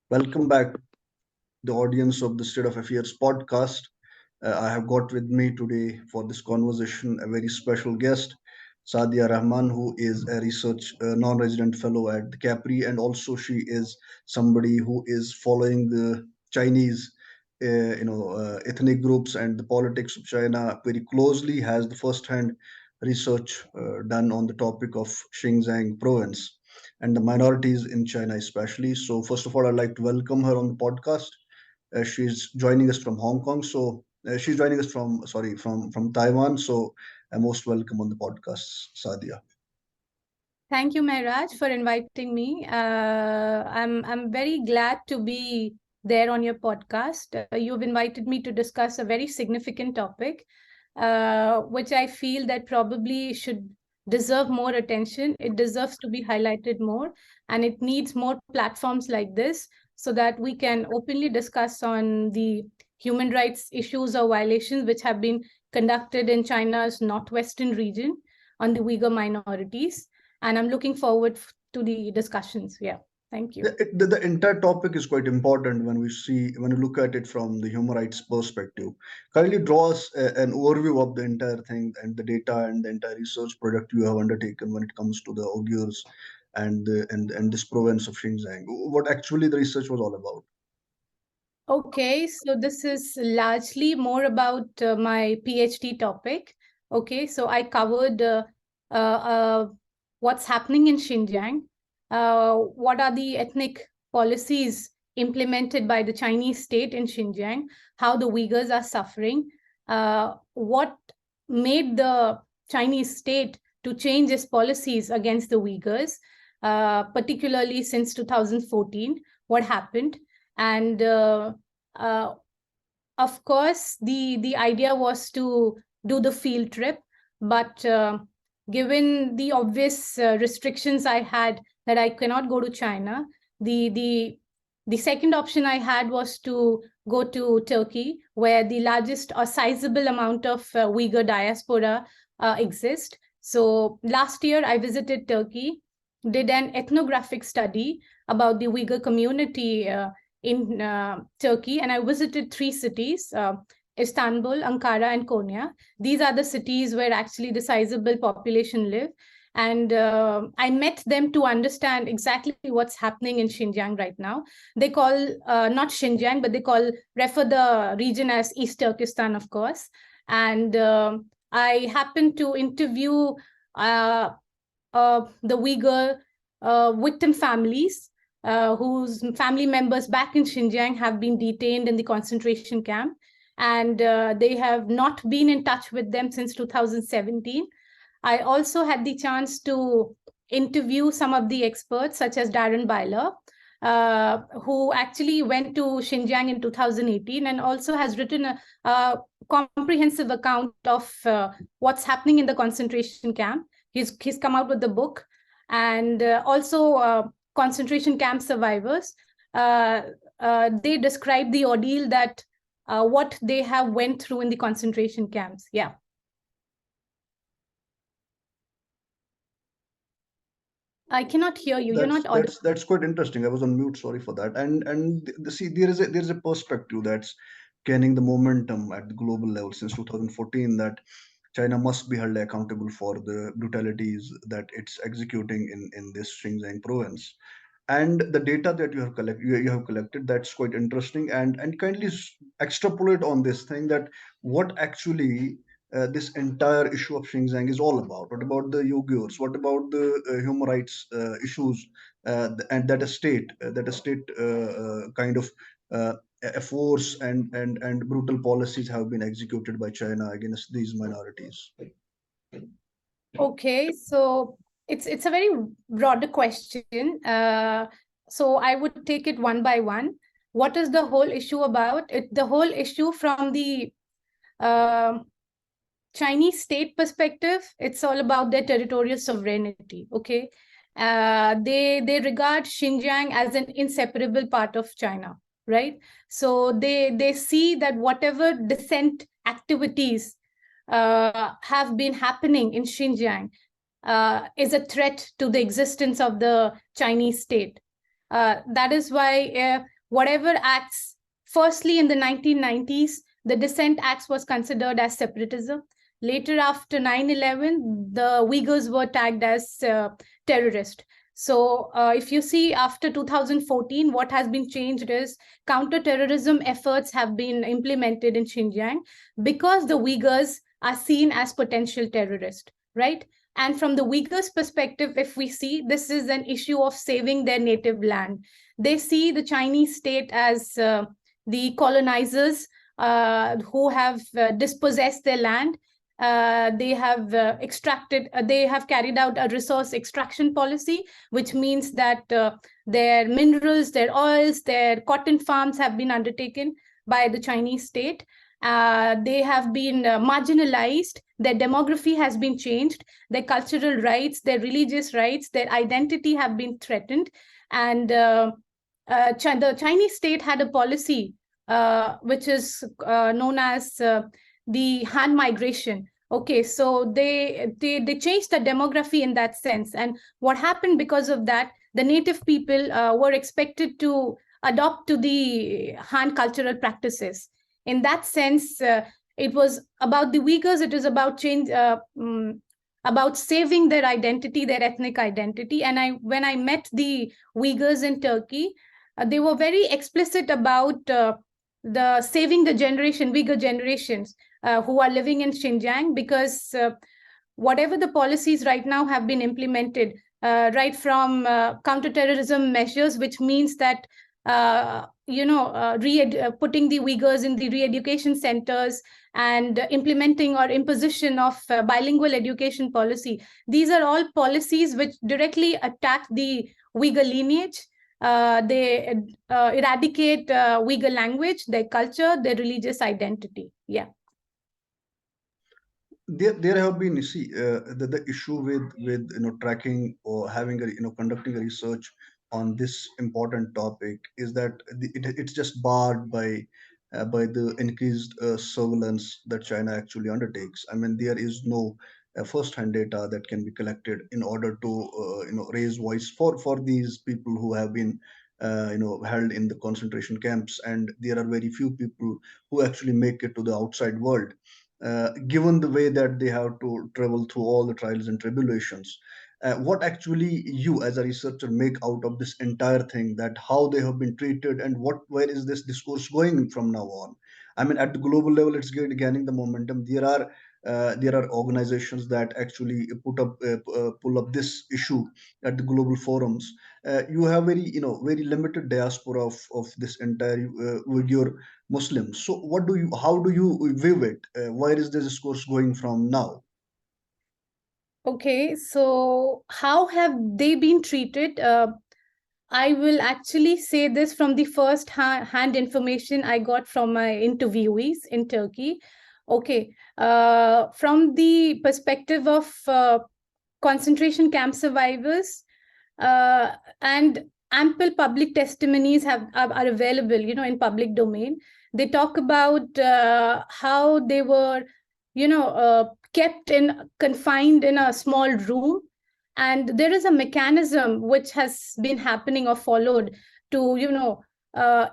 Welcome back, the audience of the State of Affairs podcast. I have got with me today for this conversation a very special guest, Sadia Rahman, who is a research non-resident fellow at the Capri, and also she is somebody who is following the Chinese, ethnic groups and the politics of China very closely. Has the first-hand research done on the topic of Xinjiang province and the minorities in China, especially. So, first of all, I'd like to welcome her on the podcast. She's joining us from Hong Kong. So she's joining us from from Taiwan. So most welcome on the podcast, Sadia. Thank you, Mehraj, for inviting me. I'm very glad to be there on your podcast. You've invited me to discuss a very significant topic, which I feel that probably should deserve more attention. It deserves to be highlighted more, and it needs more platforms like this so that we can openly discuss on the human rights issues or violations which have been conducted in China's northwestern region on the Uyghur minorities, and I'm looking forward to the discussions. Yeah, thank you. The entire topic is quite important when you look at it from the human rights perspective. Kindly draw us an overview of the entire thing and the data and the entire research project you have undertaken when it comes to the Uyghurs and this province of Xinjiang. What actually the research was all about. Okay, so this is largely more about my PhD topic. Okay, so I covered uh, uh, what's happening in Xinjiang, what are the ethnic policies implemented by the Chinese state in Xinjiang, how the Uyghurs are suffering, what made the Chinese state to change its policies against the Uyghurs, particularly since 2014, what happened, and uh, of course, the idea was to do the field trip, but given the obvious restrictions I had that I cannot go to China, the the the second option I had was to go to Turkey, where the largest or sizable amount of Uyghur diaspora exist. So last year I visited Turkey, did an ethnographic study about the Uyghur community in Turkey, and I visited three cities: Istanbul, Ankara, and Konya. These are the cities where actually the sizable population live. And I met them to understand exactly what's happening in Xinjiang right now. They call not Xinjiang, but they refer the region as East Turkestan, of course. And I happened to interview the Uyghur victim families whose family members back in Xinjiang have been detained in the concentration camp. And they have not been in touch with them since 2017. I also had the chance to interview some of the experts, such as Darren Byler, who actually went to Xinjiang in 2018 and also has written a comprehensive account of what's happening in the concentration camp. He's come out with the book, and also concentration camp survivors. They describe the ordeal that what they have went through in the concentration camps. Yeah. I cannot hear you. You're not audible. That's quite interesting. I was on mute. Sorry for that. See, there is a perspective that's gaining the momentum at the global level since 2014 that China must be held accountable for the brutalities that it's executing in this Xinjiang province. And the data that you have collected, that's quite interesting. And kindly extrapolate on this thing that what actually this entire issue of Xinjiang is all about. What about the Uyghurs? What about the human rights issues and that a state kind of a force and brutal policies have been executed by China against these minorities? Okay, so it's a very broader question. So I would take it one by one. What is the whole issue about? The whole issue from the uh, Chinese state perspective, it's all about their territorial sovereignty. Okay, they regard Xinjiang as an inseparable part of China, right? So they see that whatever dissent activities have been happening in Xinjiang is a threat to the existence of the Chinese state. That is why whatever acts, firstly in the 1990s, the Dissent Acts was considered as separatism. Later, after 9/11, the Uyghurs were tagged as terrorist. So if you see after 2014, what has been changed is counter-terrorism efforts have been implemented in Xinjiang because the Uyghurs are seen as potential terrorists, right? And from the Uyghurs' perspective, if we see, this is an issue of saving their native land. They see the Chinese state as the colonizers who have dispossessed their land. They have they have carried out a resource extraction policy, which means that their minerals, their oils, their cotton farms have been undertaken by the Chinese state. They have been marginalized, their demography has been changed, their cultural rights, their religious rights, their identity have been threatened. And the Chinese state had a policy which is known as the Han migration. Okay, so they changed the demography in that sense. And what happened because of that, the native people were expected to adopt to the Han cultural practices. In that sense, it was about the Uyghurs, it is about change, about saving their identity, their ethnic identity. And when I met the Uyghurs in Turkey, they were very explicit about the saving the generation, Uyghur generations who are living in Xinjiang, because whatever the policies right now have been implemented, right from counterterrorism measures, which means that putting the Uyghurs in the re-education centers and implementing or imposition of bilingual education policy. These are all policies which directly attack the Uyghur lineage. They eradicate Uyghur language, their culture, their religious identity. Yeah. There have been, you see, the issue with tracking or having a conducting a research on this important topic is that it's just barred by the increased surveillance that China actually undertakes. I mean, there is no first-hand data that can be collected in order to raise voice for these people who have been held in the concentration camps, and there are very few people who actually make it to the outside world, given the way that they have to travel through all the trials and tribulations. What actually you as a researcher make out of this entire thing, that how they have been treated and where is this discourse going from now on? I mean, at the global level, it's gaining the momentum. There are organizations that actually pull up this issue at the global forums. You have very limited diaspora of this entire Uyghur Muslims. So how do you view it? Where is this discourse going from now? Okay, so how have they been treated? I will actually say this from the first hand information I got from my interviewees in Turkey. Okay, from the perspective of concentration camp survivors, uh, and ample public testimonies are available, in public domain. They talk about how they were, kept in confined in a small room, and there is a mechanism which has been happening or followed to uh,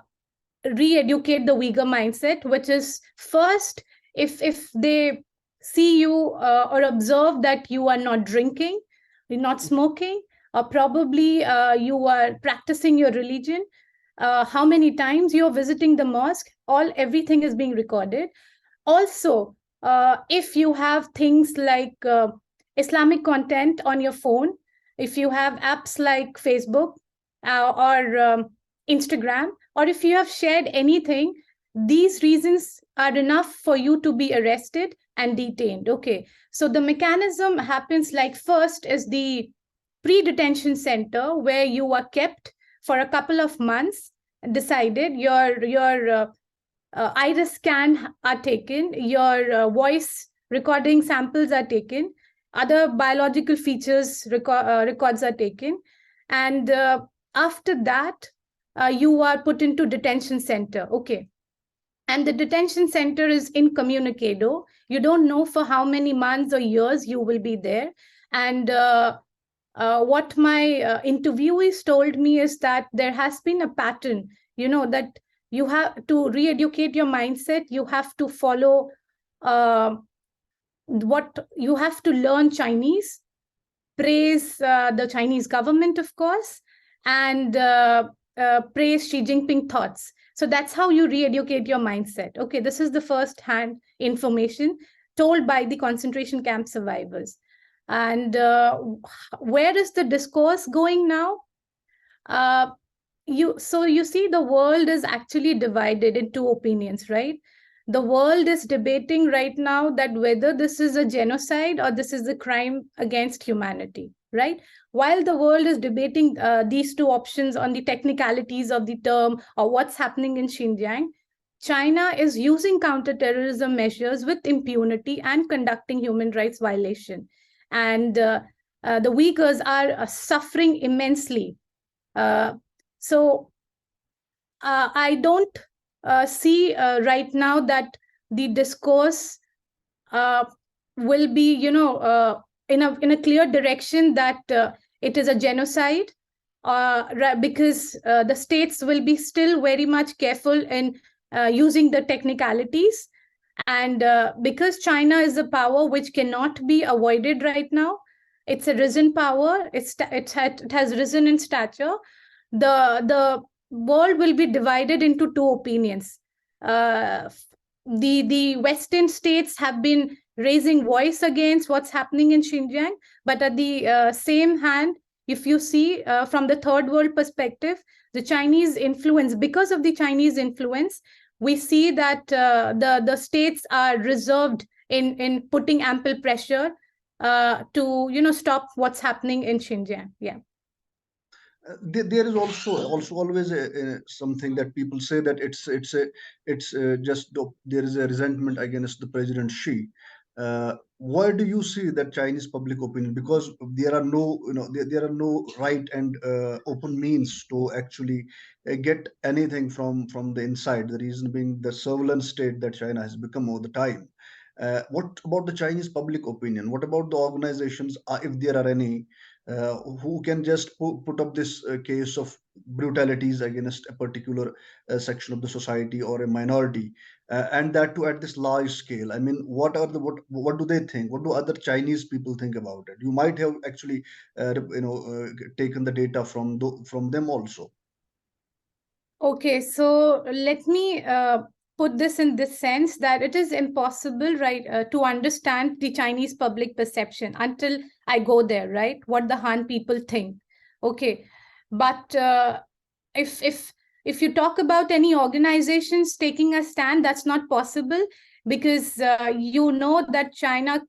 re-educate the Uyghur mindset, which is first, if they see you or observe that you are not drinking, you're not smoking, or probably you are practicing your religion, how many times you're visiting the mosque, everything is being recorded. Also, if you have things like Islamic content on your phone, if you have apps like Facebook or Instagram, or if you have shared anything, these reasons are enough for you to be arrested and detained. Okay, so the mechanism happens like, first is the pre-detention center where you are kept for a couple of months, decided your iris scan are taken, your voice recording samples are taken, other biological features records are taken, and after that, you are put into detention center. Okay, and the detention center is incommunicado. You don't know for how many months or years you will be there, and what my interviewees told me is that there has been a pattern that you have to re-educate your mindset. You have to follow uh, what you have to learn Chinese, praise the Chinese government, of course, and praise Xi Jinping thoughts. So that's how you re-educate your mindset. Okay, this is the first-hand information told by the concentration camp survivors. And where is the discourse going now? Uh, you see, the world is actually divided in two opinions, right? The world is debating right now that whether this is a genocide or this is a crime against humanity, right? While the world is debating these two options on the technicalities of the term or what's happening in Xinjiang, China is using counterterrorism measures with impunity and conducting human rights violation. And the Uyghurs are suffering immensely. Uh, so I don't see right now that the discourse uh, will be, in a clear direction that it is a genocide, because the states will be still very much careful in using the technicalities, and because China is a power which cannot be avoided right now. It's a risen power. It has risen in stature. The world will be divided into two opinions. Uh, the Western states have been raising voice against what's happening in Xinjiang, but at the same hand, if you see from the third world perspective, the Chinese influence, because of the Chinese influence, we see that the states are reserved in putting ample pressure to stop what's happening in Xinjiang. Yeah. There is also always something that people say that it's just there is a resentment against the President Xi. Why do you see that Chinese public opinion? Because there are no, there are no right and open means to actually get anything from the inside. The reason being the surveillance state that China has become over the time. What about the Chinese public opinion? What about the organizations, if there are any, who can just put up this case of brutalities against a particular section of the society or a minority, and that too at this large scale? I mean, what do they think? What do other Chinese people think about it? You might have actually taken the data from them also. Okay, so let me put this in this sense that it is impossible, right, to understand the Chinese public perception until I go there, right? What the Han people think. Okay, but if if you talk about any organizations taking a stand, that's not possible, because you know that China's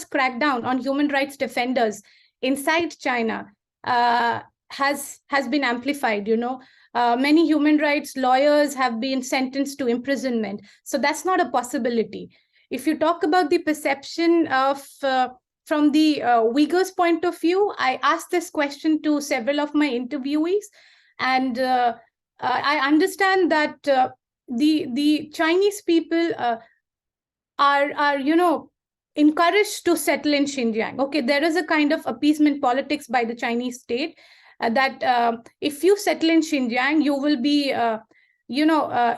crackdown on human rights defenders inside China uh, has been amplified. Many human rights lawyers have been sentenced to imprisonment. So that's not a possibility. If you talk about the perception of from the Uyghurs' point of view, I asked this question to several of my interviewees, and I understand that the Chinese people are encouraged to settle in Xinjiang. Okay, there is a kind of appeasement politics by the Chinese state, that if you settle in Xinjiang, you will be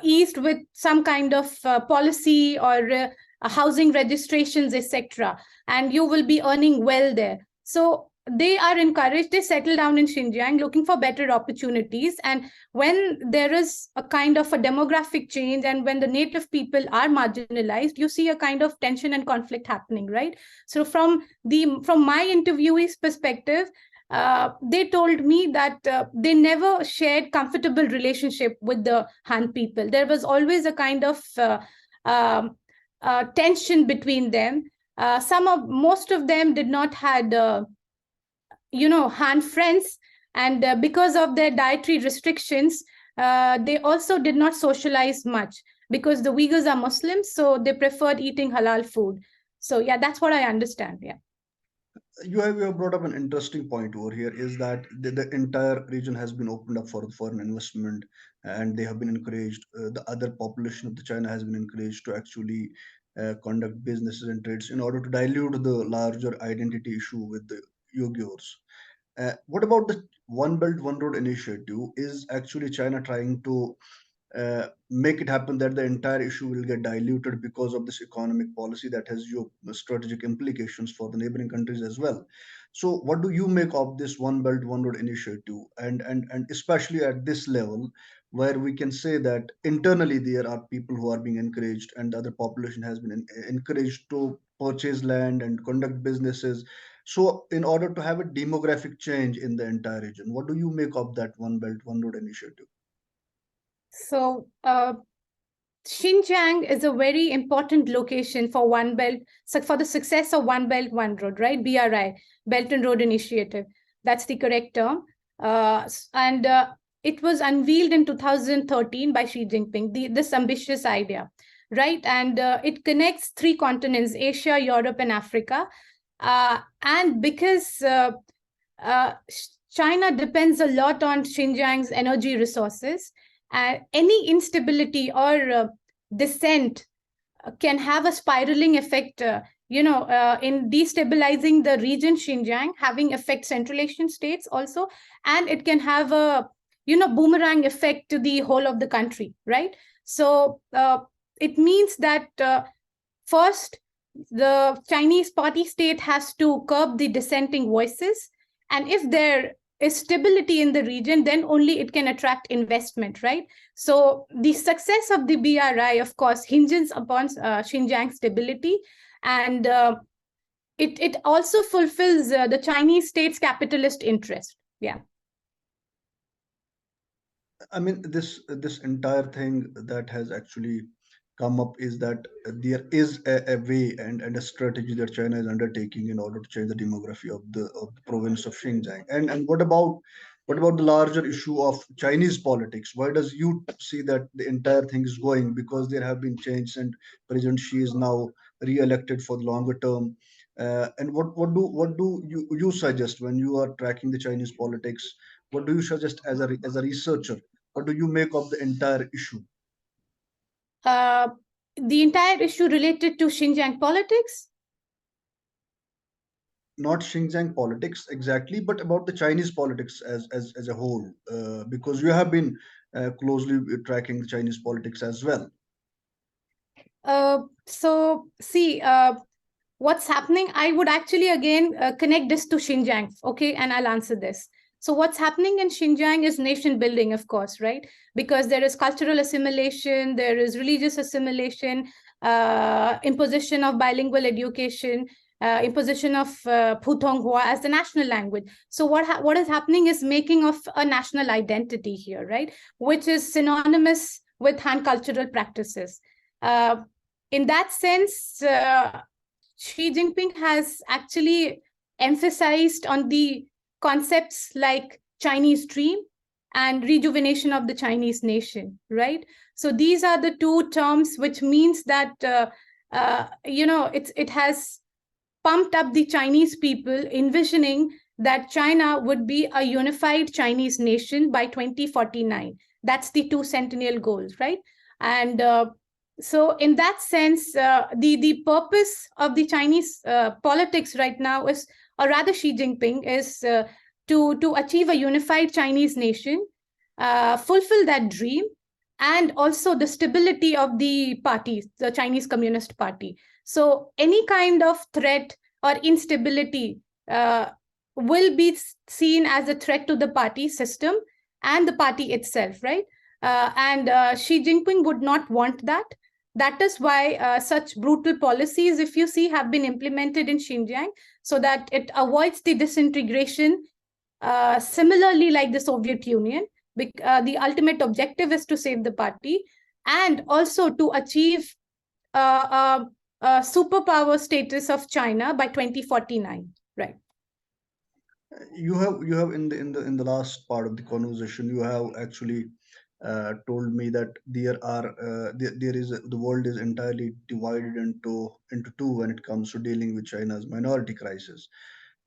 eased with some kind of policy or housing registrations, etc., and you will be earning well there. So they are encouraged. They settle down in Xinjiang looking for better opportunities, and when there is a kind of a demographic change and when the native people are marginalized, you see a kind of tension and conflict happening, right? So from my interviewees perspective, they told me that they never shared comfortable relationship with the Han people. There was always a kind of um, tension between them. Most of them did not had Han friends, and because of their dietary restrictions, they also did not socialize much, because the Uyghurs are Muslims, so they preferred eating halal food. So yeah, that's what I understand. Yeah. You have brought up an interesting point over here, is that the entire region has been opened up for foreign investment, and they have been encouraged, the other population of the China has been encouraged to actually conduct businesses and trades in order to dilute the larger identity issue with the Uyghurs. What about the One Belt One Road initiative? Is actually China trying to make it happen that the entire issue will get diluted because of this economic policy that has strategic implications for the neighboring countries as well? So, what do you make of this One Belt One Road initiative, and especially at this level, where we can say that internally there are people who are being encouraged, and the other population has been encouraged to purchase land and conduct businesses. So, in order to have a demographic change in the entire region, what do you make of that One Belt One Road initiative? So, Xinjiang is a very important location for One Belt, so for the success of One Belt, One Road, right? BRI, Belt and Road Initiative. That's the correct term. And it was unveiled in 2013 by Xi Jinping, this ambitious idea, right? And it connects three continents, Asia, Europe, and Africa. And because uh, China depends a lot on Xinjiang's energy resources, any instability or dissent can have a spiraling effect, in destabilizing the region Xinjiang, having effect Central Asian states also, and it can have a, boomerang effect to the whole of the country, right? So it means that first, the Chinese party state has to curb the dissenting voices, and if there is stability in the region, then only it can attract investment, right? So the success of the BRI, of course, hinges upon Xinjiang stability, and it also fulfills the Chinese state's capitalist interest. Yeah. I mean, this entire thing that has actually come up is that there is a way and a strategy that China is undertaking in order to change the demography of the province of Xinjiang. And what about the larger issue of Chinese politics? Why does you see that the entire thing is going? Because there have been changes, and President Xi is now re-elected for the longer term. And what do you suggest when you are tracking the Chinese politics? What do you suggest as a researcher? What do you make of the entire issue? Uh, the entire issue related to Xinjiang politics. Not Xinjiang politics exactly, but about the Chinese politics as a whole, because you have been closely tracking the Chinese politics as well. So see, what's happening, I would actually again connect this to Xinjiang, okay, and I'll answer this. So what's happening in Xinjiang is nation building, of course, right? Because there is cultural assimilation, there is religious assimilation, imposition of bilingual education, imposition of Putonghua as the national language. So what is happening is making of a national identity here, right? Which is synonymous with Han cultural practices. Uh, in that sense, Xi Jinping has actually emphasized on the concepts like Chinese dream and rejuvenation of the Chinese nation, right? So these are the two terms, which means that it has pumped up the Chinese people, envisioning that China would be a unified Chinese nation by 2049. That's the two centennial goals, right? And so, in that sense, the purpose of the Chinese politics right now is, or rather, Xi Jinping is to achieve a unified Chinese nation, fulfill that dream, and also the stability of the party, the Chinese Communist Party. So any kind of threat or instability will be seen as a threat to the party system and the party itself, right? And Xi Jinping would not want that. That is why such brutal policies, if you see, have been implemented in Xinjiang so that it avoids the disintegration, similarly like the Soviet Union. The ultimate objective is to save the party and also to achieve superpower status of China by 2049. Right. You have in the last part of the conversation, you have actually told me that there is the world is entirely divided into two when it comes to dealing with China's minority crisis.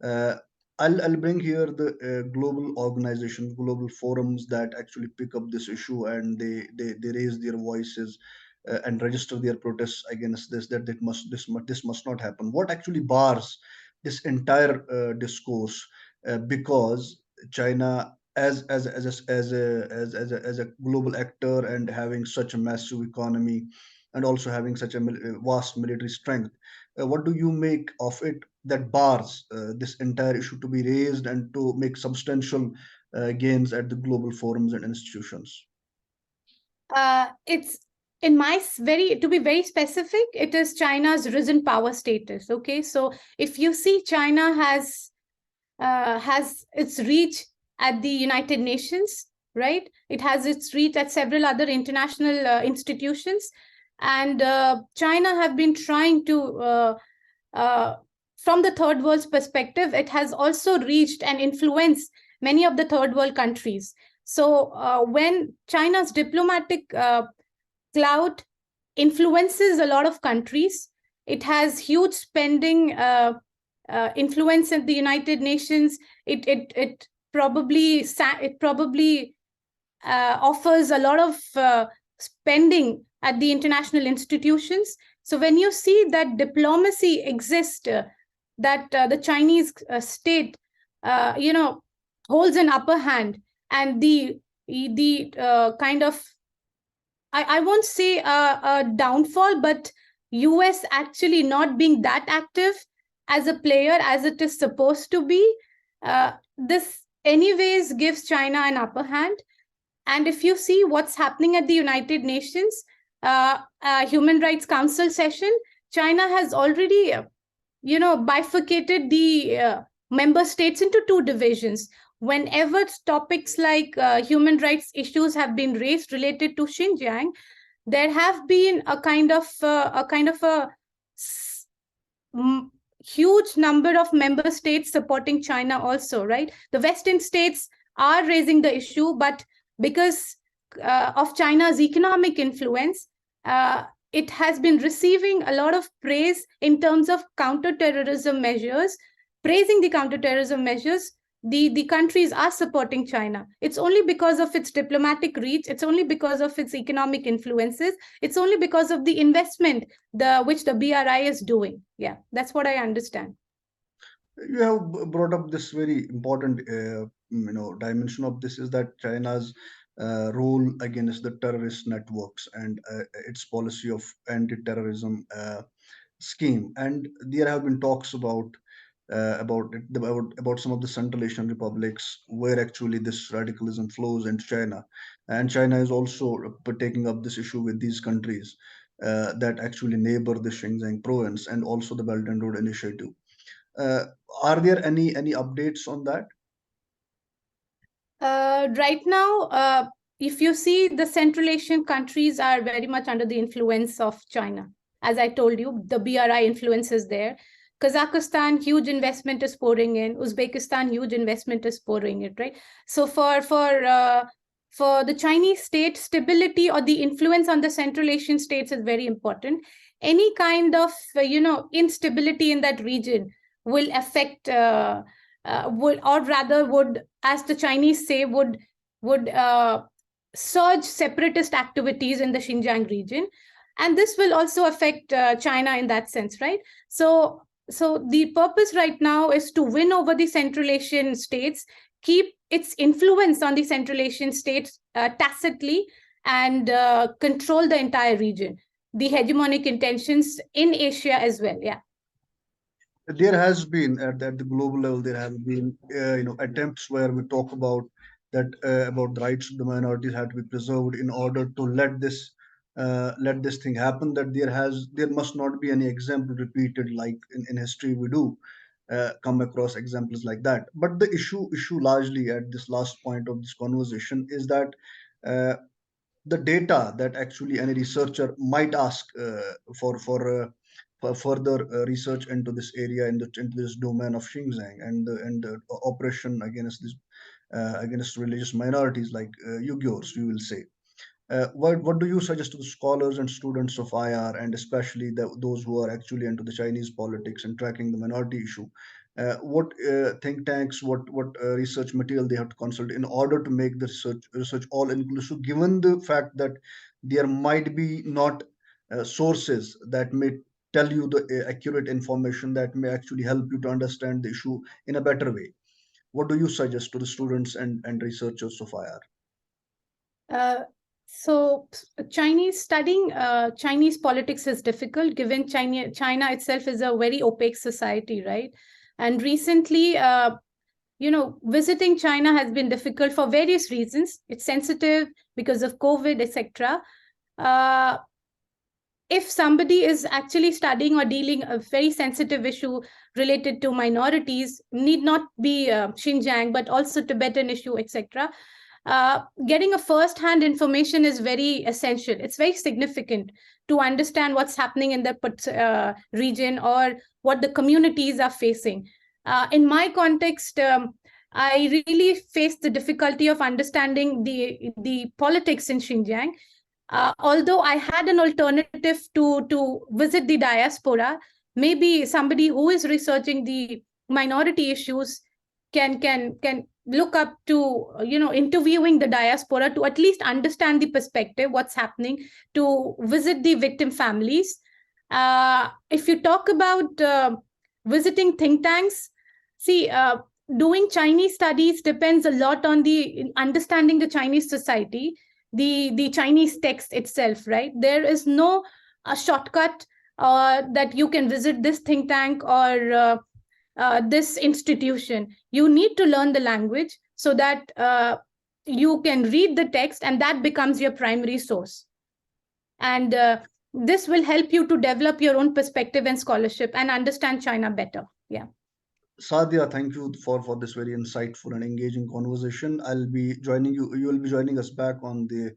uh, I'll bring here the global organizations, global forums that actually pick up this issue, and they raise their voices and register their protests against this. That this must not happen. What actually bars this entire discourse? because China, as a global actor and having such a massive economy, and also having such a vast military strength, what do you make of it that bars this entire issue to be raised and to make substantial gains at the global forums and institutions? It's in my very to be very specific, it is China's risen power status. Okay, so if you see, China has its reach at the United Nations, right? It has its reach at several other international institutions, and China have been trying to, uh, from the third world's perspective, it has also reached and influenced many of the third world countries. So when China's diplomatic clout influences a lot of countries, it has huge spending influence in the United Nations. It probably offers a lot of spending at the international institutions. So when you see that diplomacy exists, that the Chinese state, you know, holds an upper hand, and the kind of, I won't say a downfall, but US actually not being that active as a player as it is supposed to be, this anyways gives China an upper hand. And if you see what's happening at the United Nations Human Rights Council session, China has already, bifurcated the member states into two divisions. Whenever topics like human rights issues have been raised related to Xinjiang, there have been a huge number of member states supporting China also, right? The Western states are raising the issue, but because of China's economic influence, it has been receiving a lot of praise in terms of counterterrorism measures, praising the counterterrorism measures. The countries are supporting China. It's only because of its diplomatic reach. It's only because of its economic influences. It's only because of the investment which the BRI is doing. Yeah, that's what I understand. You have brought up this very important dimension of this, is that China's role against the terrorist networks and its policy of anti-terrorism scheme. And there have been talks about some of the Central Asian republics where actually this radicalism flows into China, and China is also taking up this issue with these countries that actually neighbor the Xinjiang province, and also the Belt and Road Initiative. uh, are there any updates on that? Right now, if you see, the Central Asian countries are very much under the influence of China. As I told you, the BRI influence is there. Kazakhstan, huge investment is pouring in. Uzbekistan, huge investment is pouring in, right? So for the Chinese state, stability or the influence on the Central Asian states is very important. Any kind of instability in that region will affect. Would, or rather would, as the Chinese say, would surge separatist activities in the Xinjiang region, and this will also affect China in that sense, right? So the purpose right now is to win over the Central Asian states, keep its influence on the Central Asian states tacitly, and control the entire region, the hegemonic intentions in Asia as well. Yeah. There has been at the global level, there have been attempts where we talk about the rights of the minorities have to be preserved in order to let this thing happen, that there must not be any example repeated, like in history we do come across examples like that. But the issue largely at this last point of this conversation is that uh, the data that actually any researcher might ask for further research into this area, into this domain of Xinjiang and the oppression against religious minorities like Uyghurs, we will say. What do you suggest to the scholars and students of IR, and especially those who are actually into the Chinese politics and tracking the minority issue? What think tanks, what research material they have to consult in order to make the research all inclusive, given the fact that there might be not sources that may tell you the accurate information that may actually help you to understand the issue in a better way. What do you suggest to the students and researchers of IR? Uh, so Chinese studying Chinese politics is difficult given China itself is a very opaque society, right? And recently, visiting China has been difficult for various reasons. It's sensitive because of COVID, etc. Uh, if somebody is actually studying or dealing a very sensitive issue related to minorities, need not be Xinjiang, but also Tibetan issue, etc. Getting a first-hand information is very essential. It's very significant to understand what's happening in the region or what the communities are facing. In my context, I really faced the difficulty of understanding the politics in Xinjiang. Although I had an alternative to visit the diaspora, maybe somebody who is researching the minority issues can look up to interviewing the diaspora to at least understand the perspective, what's happening, to visit the victim families. If you talk about visiting think tanks, see. Doing Chinese studies depends a lot on the understanding the Chinese society, the Chinese text itself, right? There is no shortcut that you can visit this think tank or this institution. You need to learn the language so that you can read the text, and that becomes your primary source. And this will help you to develop your own perspective and scholarship and understand China better. Yeah. Sadia, thank you for this very insightful and engaging conversation. I'll be joining you. You will be joining us back on the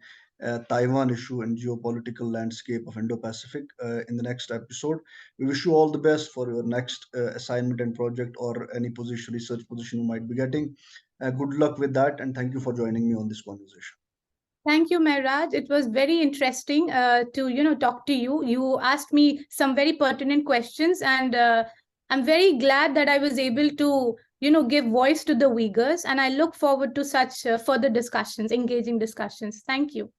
Taiwan issue and geopolitical landscape of Indo-Pacific in the next episode. We wish you all the best for your next assignment and project or any position, research position you might be getting. Good luck with that, and thank you for joining me on this conversation. Thank you, Mehraj. It was very interesting to talk to you. You asked me some very pertinent questions, and I'm very glad that I was able to give voice to the Uyghurs. And I look forward to such further discussions, engaging discussions. Thank you.